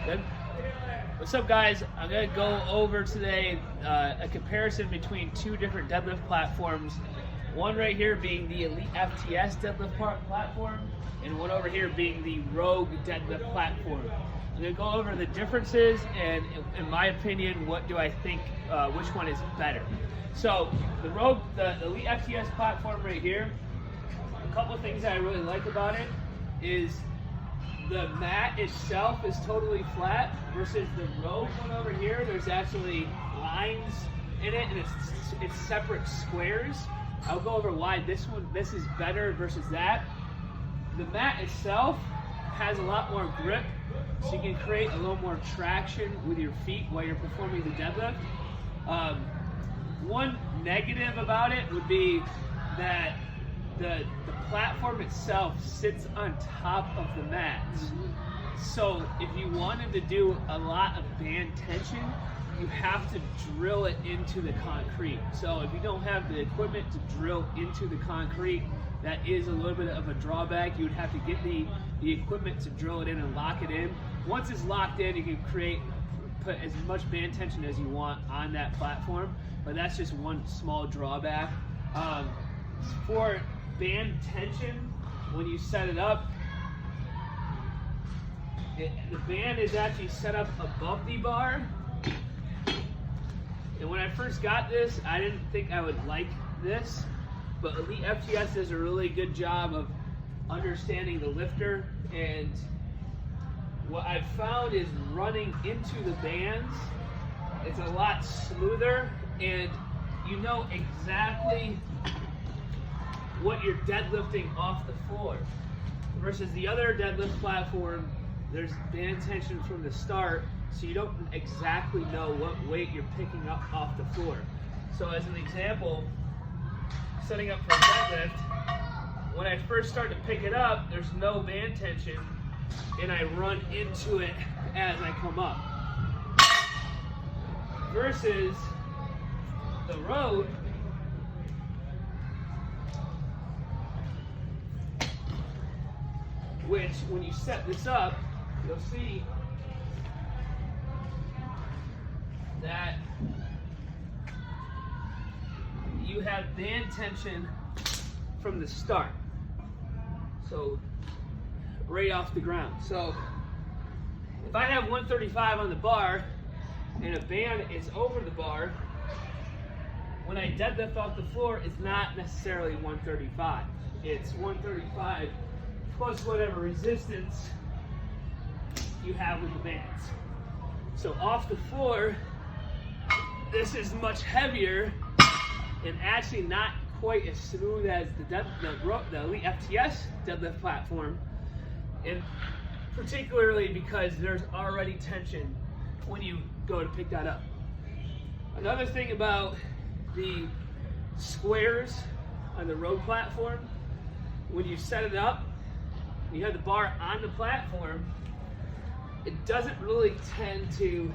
Good. What's up, guys? I'm going to go over today a comparison between two different deadlift platforms. One right here being the Elitefts deadlift platform, and one over here being the Rogue deadlift platform. I'm going to go over the differences and, in my opinion, what do I think, which one is better. So the Elitefts platform right here, a couple of things that I really like about it is the mat itself is totally flat versus the Rogue one over here. There's actually lines in it, and it's separate squares. I'll go over why this is better versus that. The mat itself has a lot more grip, so you can create a little more traction with your feet while you're performing the deadlift. One negative about it would be that the platform itself sits on top of the mat. So if you wanted to do a lot of band tension, you have to drill it into the concrete. So if you don't have the equipment to drill into the concrete, that is a little bit of a drawback. You would have to get the equipment to drill it in and lock it in. Once it's locked in, you can put as much band tension as you want on that platform, but that's just one small drawback. For band tension, when you set it up, the band is actually set up above the bar. And when I first got this, I didn't think I would like this, but Elitefts does a really good job of understanding the lifter, and what I've found is running into the bands, it's a lot smoother, and you know exactly what you're deadlifting off the floor. Versus the other deadlift platform, there's band tension from the start, so you don't exactly know what weight you're picking up off the floor. So as an example, setting up for a deadlift, when I first start to pick it up, there's no band tension, and I run into it as I come up. Versus the Rogue, which when you set this up, you'll see that you have band tension from the start. So right off the ground. So if I have 135 on the bar and a band is over the bar, when I deadlift off the floor, it's not necessarily 135. It's 135 plus whatever resistance you have with the bands. So off the floor, this is much heavier and actually not quite as smooth as the Elitefts deadlift platform, and particularly because there's already tension when you go to pick that up. Another thing about the squares on the Rogue platform, when you set it up, you have the bar on the platform, it doesn't really tend to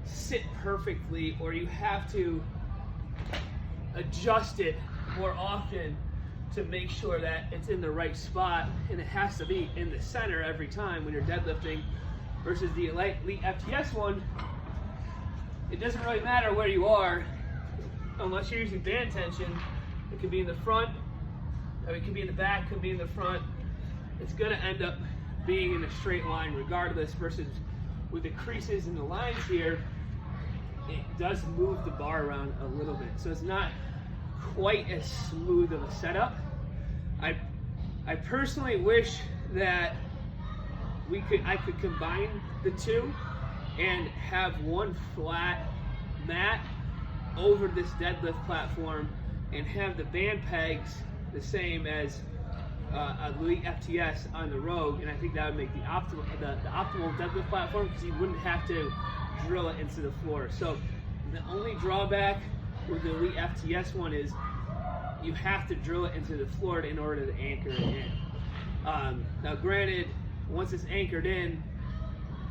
sit perfectly, or you have to adjust it more often to make sure that it's in the right spot, and it has to be in the center every time when you're deadlifting. Versus the Elitefts one, it doesn't really matter where you are unless you're using band tension. It could be in the front, or it could be in the back, it could be in the front. It's going to end up being in a straight line regardless, versus with the creases and the lines here, it does move the bar around a little bit. So it's not quite as smooth of a setup. I personally wish that I could combine the two and have one flat mat over this deadlift platform and have the band pegs the same as Elitefts on the Rogue, and I think that would make the optimal deadlift platform, because you wouldn't have to drill it into the floor. So the only drawback with the Elitefts one is you have to drill it into the floor in order to anchor it in. Now granted, once it's anchored in,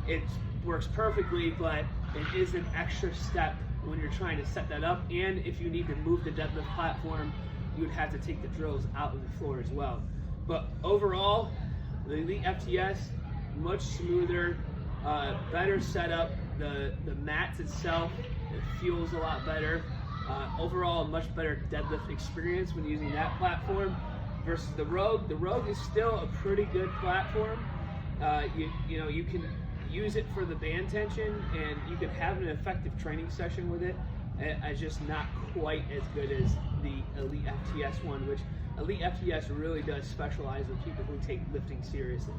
it works perfectly, but it is an extra step when you're trying to set that up, and if you need to move the deadlift platform, you would have to take the drills out of the floor as well. But overall, the Elitefts, much smoother, better setup. The mats itself, it feels a lot better. Overall, a much better deadlift experience when using that platform versus the Rogue. The Rogue is still a pretty good platform. You can use it for the band tension, and you can have an effective training session with it. It's just not quite as good as the Elite FTS one, which Elite FTS really does specialize in people who take lifting seriously.